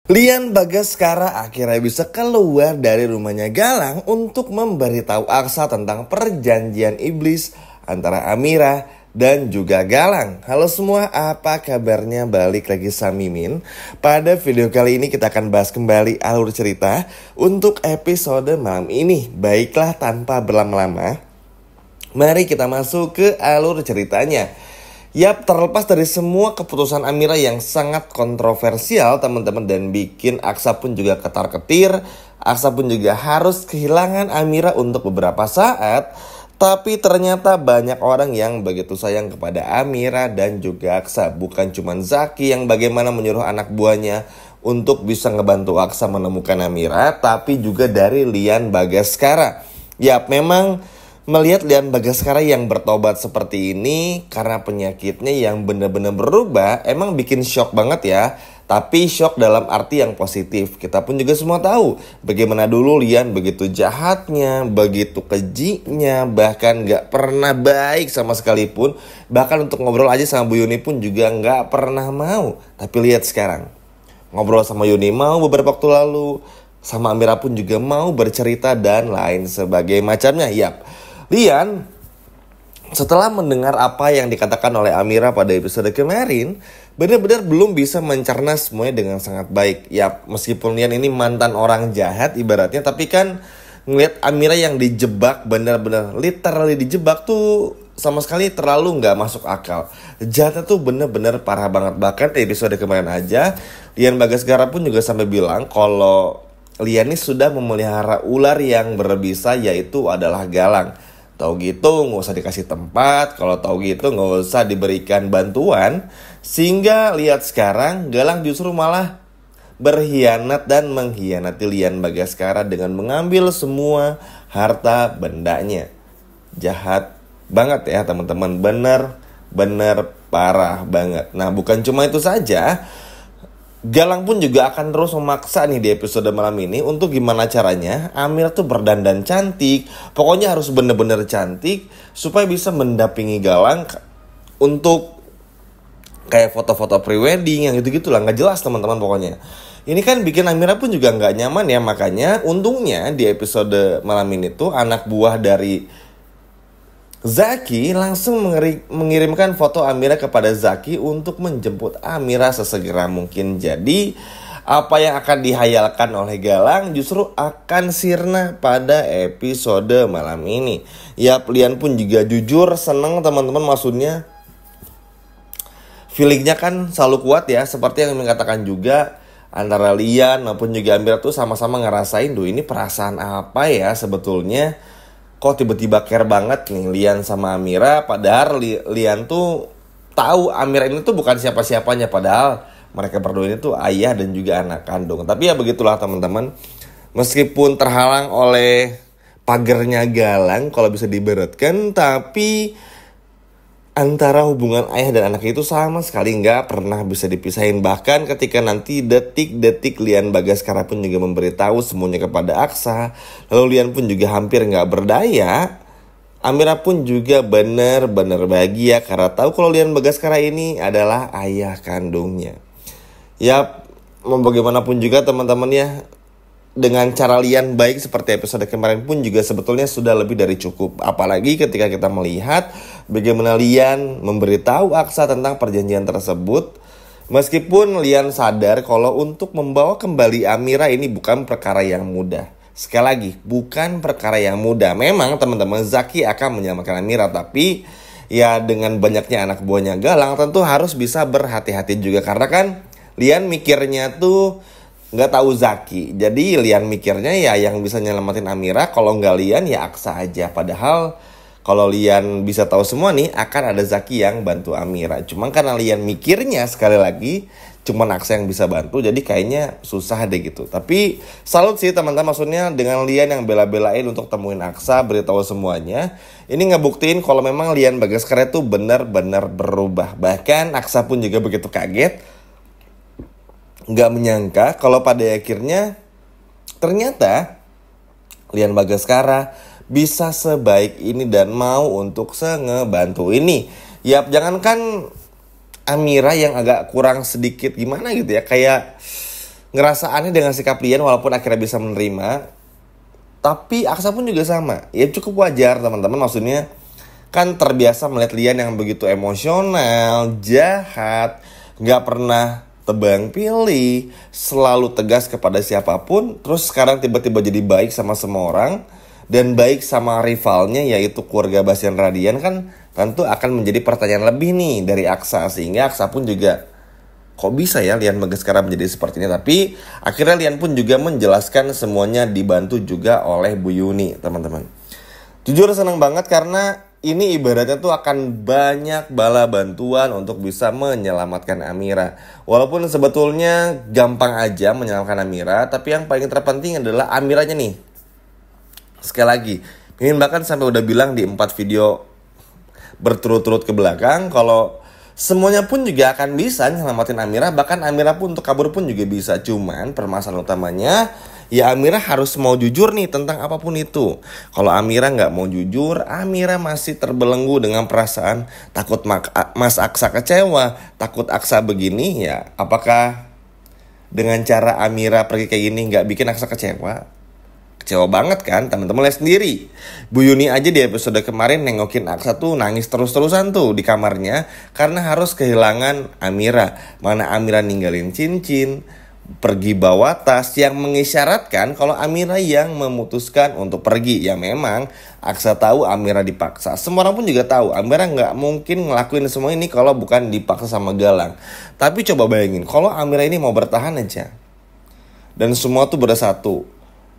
Lian Bagaskara akhirnya bisa keluar dari rumahnya Galang untuk memberitahu Aksa tentang perjanjian iblis antara Amira dan juga Galang. Halo semua, apa kabarnya? Balik lagi sama Mimin. Pada video kali ini kita akan bahas kembali alur cerita untuk episode malam ini. Baiklah, tanpa berlama-lama, mari kita masuk ke alur ceritanya. Yap, terlepas dari semua keputusan Amira yang sangat kontroversial teman-teman, dan bikin Aksa pun juga ketar-ketir. Aksa pun juga harus kehilangan Amira untuk beberapa saat. Tapi ternyata banyak orang yang begitu sayang kepada Amira dan juga Aksa. Bukan cuma Zaki yang bagaimana menyuruh anak buahnya untuk bisa ngebantu Aksa menemukan Amira, tapi juga dari Lian Bagaskara. Yap, memang melihat Lian Bagaskara yang bertobat seperti ini karena penyakitnya yang benar-benar berubah, emang bikin shock banget ya. Tapi shock dalam arti yang positif. Kita pun juga semua tahu bagaimana dulu Lian begitu jahatnya, begitu kejinya, bahkan gak pernah baik sama sekalipun. Bahkan untuk ngobrol aja sama Bu Yuni pun juga gak pernah mau. Tapi lihat sekarang, ngobrol sama Yuni mau beberapa waktu lalu, sama Amira pun juga mau bercerita dan lain sebagai macamnya. Yap, Lian setelah mendengar apa yang dikatakan oleh Amira pada episode kemarin, benar-benar belum bisa mencerna semuanya dengan sangat baik. Ya, meskipun Lian ini mantan orang jahat ibaratnya, tapi kan ngeliat Amira yang dijebak, benar-benar literally dijebak tuh sama sekali terlalu nggak masuk akal. Jahatnya tuh benar-benar parah banget. Bahkan episode kemarin aja, Lian Bagaskara pun juga sampai bilang kalau Lian ini sudah memelihara ular yang berbisa, yaitu adalah Galang. Tahu gitu nggak usah dikasih tempat, kalau tahu gitu nggak usah diberikan bantuan. Sehingga lihat sekarang Galang justru malah berkhianat dan mengkhianati Lian Bagaskara dengan mengambil semua harta bendanya. Jahat banget ya teman-teman, bener-bener parah banget. Nah, bukan cuma itu saja, Galang pun juga akan terus memaksa nih di episode malam ini untuk gimana caranya Amira tuh berdandan cantik. Pokoknya harus bener-bener cantik supaya bisa mendampingi Galang untuk kayak foto-foto prewedding yang gitu-gitu lah. Gak jelas teman-teman pokoknya. Ini kan bikin Amira pun juga gak nyaman ya. Makanya untungnya di episode malam ini tuh anak buah dari Zaki langsung mengirimkan foto Amira kepada Zaki untuk menjemput Amira sesegera mungkin. Jadi apa yang akan dihayalkan oleh Galang justru akan sirna pada episode malam ini. Ya, Lian pun juga jujur seneng teman-teman, maksudnya feelingnya kan selalu kuat ya. Seperti yang mengatakan juga, antara Lian maupun juga Amira tuh sama-sama ngerasain, duh ini perasaan apa ya sebetulnya. Kok tiba-tiba care banget nih Lian sama Amira. Padahal Lian tuh tahu Amira ini tuh bukan siapa-siapanya. Padahal mereka berdua ini tuh ayah dan juga anak kandung. Tapi ya begitulah teman-teman. Meskipun terhalang oleh pagernya Galang kalau bisa diibaratkan, tapi antara hubungan ayah dan anak itu sama sekali nggak pernah bisa dipisahin. Bahkan ketika nanti detik-detik Lian Bagaskara pun juga memberitahu semuanya kepada Aksa, lalu Lian pun juga hampir nggak berdaya, Amira pun juga benar-benar bahagia karena tahu kalau Lian Bagaskara ini adalah ayah kandungnya. Ya, mau bagaimanapun juga teman-teman ya, dengan cara Lian baik seperti episode kemarin pun juga sebetulnya sudah lebih dari cukup. Apalagi ketika kita melihat bagaimana Lian memberitahu Aksa tentang perjanjian tersebut. Meskipun Lian sadar kalau untuk membawa kembali Amira ini bukan perkara yang mudah. Sekali lagi, bukan perkara yang mudah. Memang teman-teman, Zaki akan menyelamatkan Amira, tapi ya dengan banyaknya anak buahnya Galang tentu harus bisa berhati-hati juga. Karena kan Lian mikirnya tuh nggak tahu Zaki. Jadi Lian mikirnya ya yang bisa nyelamatin Amira kalau nggak Lian ya Aksa aja. Padahal kalau Lian bisa tahu semua nih, akan ada Zaki yang bantu Amira. Cuma karena Lian mikirnya sekali lagi cuma Aksa yang bisa bantu, jadi kayaknya susah deh gitu. Tapi salut sih teman-teman, maksudnya dengan Lian yang bela-belain untuk temuin Aksa, beritahu semuanya. Ini ngebuktiin kalau memang Lian Bagaskara itu benar-benar berubah. Bahkan Aksa pun juga begitu kaget, nggak menyangka kalau pada akhirnya ternyata Lian Bagaskara bisa sebaik ini dan mau untuk ngebantu ini. Ya, jangankan Amira yang agak kurang sedikit gimana gitu ya, kayak ngerasa aneh dengan sikap Lian walaupun akhirnya bisa menerima. Tapi Aksa pun juga sama. Ya cukup wajar teman-teman, maksudnya kan terbiasa melihat Lian yang begitu emosional, jahat, gak pernah tebang pilih, selalu tegas kepada siapapun. Terus sekarang tiba-tiba jadi baik sama semua orang, dan baik sama rivalnya yaitu keluarga Bastian Radian, kan tentu akan menjadi pertanyaan lebih nih dari Aksa. Sehingga Aksa pun juga, kok bisa ya Lian Bagasskara menjadi seperti ini. Tapi akhirnya Lian pun juga menjelaskan semuanya, dibantu juga oleh Bu Yuni teman-teman. Jujur senang banget karena ini ibaratnya tuh akan banyak bala bantuan untuk bisa menyelamatkan Amira. Walaupun sebetulnya gampang aja menyelamatkan Amira, tapi yang paling terpenting adalah Amiranya nih. Sekali lagi, Mimin bahkan sampai udah bilang di 4 video berturut-turut ke belakang kalau semuanya pun juga akan bisa nyelamatin Amira. Bahkan Amira pun untuk kabur pun juga bisa. Cuman permasalahan utamanya ya Amira harus mau jujur nih tentang apapun itu. Kalau Amira nggak mau jujur, Amira masih terbelenggu dengan perasaan takut Mas Aksa kecewa, takut Aksa begini. Ya apakah dengan cara Amira pergi kayak gini nggak bikin Aksa kecewa? Kecewa banget kan, teman-teman lihat sendiri. Bu Yuni aja di episode kemarin nengokin Aksa tuh nangis terus-terusan tuh di kamarnya karena harus kehilangan Amira. Mana Amira ninggalin cincin, pergi bawa tas yang mengisyaratkan kalau Amira yang memutuskan untuk pergi. Ya memang Aksa tahu Amira dipaksa. Semua orang pun juga tahu Amira nggak mungkin ngelakuin semua ini kalau bukan dipaksa sama Galang. Tapi coba bayangin kalau Amira ini mau bertahan aja dan semua tuh bersatu.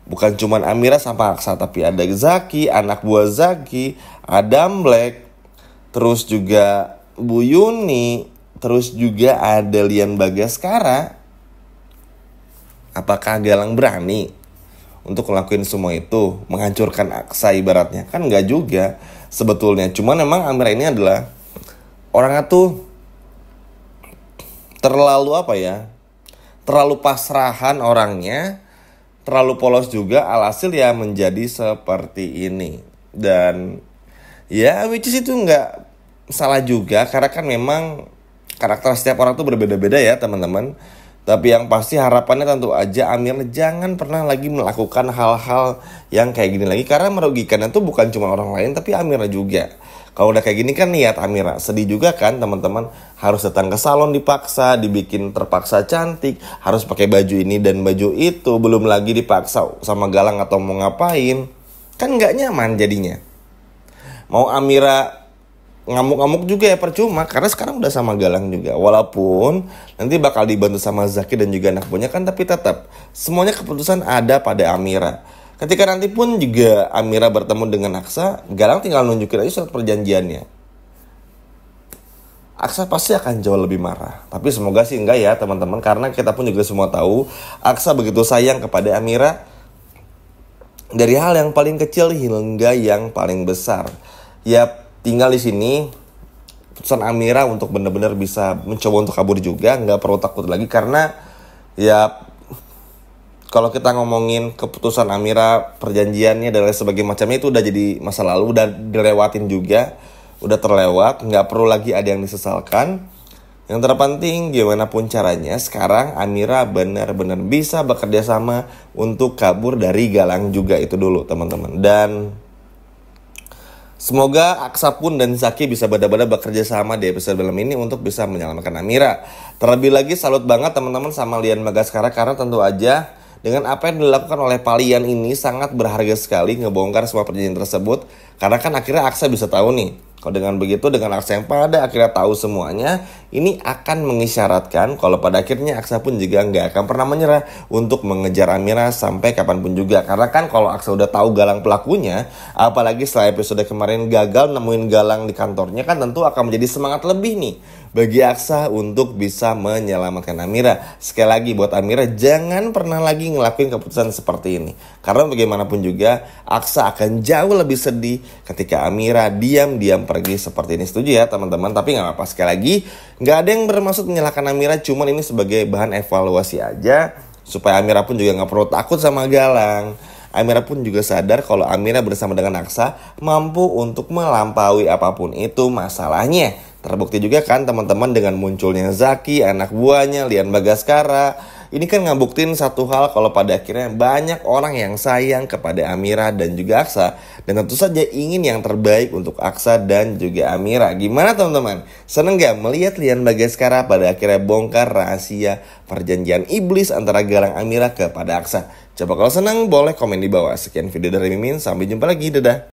Bukan cuma Amira sama Aksa, tapi ada Zaki, anak buah Zaki, Adam Black, terus juga Bu Yuni, terus juga ada Lian Bagasskara. Apakah Galang berani untuk ngelakuin semua itu, menghancurkan Aksa ibaratnya? Kan enggak juga sebetulnya. Cuman memang Amira ini adalah orangnya tuh terlalu terlalu pasrahan orangnya. Terlalu polos juga, alhasil ya menjadi seperti ini. Dan ya which is itu nggak salah juga, karena kan memang karakter setiap orang tuh berbeda-beda ya teman-teman. Tapi yang pasti harapannya tentu aja Amira jangan pernah lagi melakukan hal-hal yang kayak gini lagi, karena merugikan itu bukan cuma orang lain tapi Amira juga. Kalau udah kayak gini kan niat Amira sedih juga kan teman-teman, harus datang ke salon dipaksa, dibikin terpaksa cantik, harus pakai baju ini dan baju itu, belum lagi dipaksa sama Galang atau mau ngapain, kan nggak nyaman jadinya. Mau Amira ngamuk-ngamuk juga ya percuma, karena sekarang udah sama Galang juga. Walaupun nanti bakal dibantu sama Zaki dan juga anak buahnya kan, tapi tetap semuanya keputusan ada pada Amira. Ketika nanti pun juga Amira bertemu dengan Aksa, Galang tinggal nunjukin aja surat perjanjiannya. Aksa pasti akan jauh lebih marah. Tapi semoga sih enggak ya teman-teman, karena kita pun juga semua tahu Aksa begitu sayang kepada Amira. Dari hal yang paling kecil hingga yang paling besar. Ya tinggal di sini pesan Amira untuk benar-benar bisa mencoba untuk kabur juga, nggak perlu takut lagi, karena ya kalau kita ngomongin keputusan Amira, perjanjiannya dan lain sebagainya macamnya itu udah jadi masa lalu, udah dilewatin juga, udah terlewat, nggak perlu lagi ada yang disesalkan. Yang terpenting gimana pun caranya sekarang Amira benar-benar bisa bekerja sama untuk kabur dari Galang juga, itu dulu teman-teman. Dan semoga Aksa pun dan Zaki bisa benar-benar bekerja sama di episode film ini untuk bisa menyelamatkan Amira. Terlebih lagi salut banget teman-teman sama Lian Bagasskara, karena tentu aja dengan apa yang dilakukan oleh Lian ini sangat berharga sekali ngebongkar semua perjanjian tersebut. Karena kan akhirnya Aksa bisa tahu nih, kalau dengan begitu, dengan Aksa yang pada akhirnya tahu semuanya, ini akan mengisyaratkan kalau pada akhirnya Aksa pun juga nggak akan pernah menyerah untuk mengejar Amira sampai kapanpun juga. Karena kan kalau Aksa udah tahu Galang pelakunya, apalagi setelah episode kemarin gagal nemuin Galang di kantornya, kan tentu akan menjadi semangat lebih nih bagi Aksa untuk bisa menyelamatkan Amira. Sekali lagi buat Amira, jangan pernah lagi ngelakuin keputusan seperti ini. Karena bagaimanapun juga Aksa akan jauh lebih sedih ketika Amira diam-diam pergi seperti ini. Setuju ya teman-teman? Tapi gak apa-apa, sekali lagi gak ada yang bermaksud menyalahkan Amira, cuman ini sebagai bahan evaluasi aja, supaya Amira pun juga gak perlu takut sama Galang. Amira pun juga sadar kalau Amira bersama dengan Aksa mampu untuk melampaui apapun itu masalahnya. Terbukti juga kan teman-teman dengan munculnya Zaki, anak buahnya, Lian Bagasskara, Ini kan ngabuktiin satu hal kalau pada akhirnya banyak orang yang sayang kepada Amira dan juga Aksa. Dan tentu saja ingin yang terbaik untuk Aksa dan juga Amira. Gimana teman-teman? Seneng gak melihat Lian Bagaskara pada akhirnya bongkar rahasia perjanjian iblis antara Galang Amira kepada Aksa? Coba kalau senang boleh komen di bawah. Sekian video dari Mimin, sampai jumpa lagi, dadah.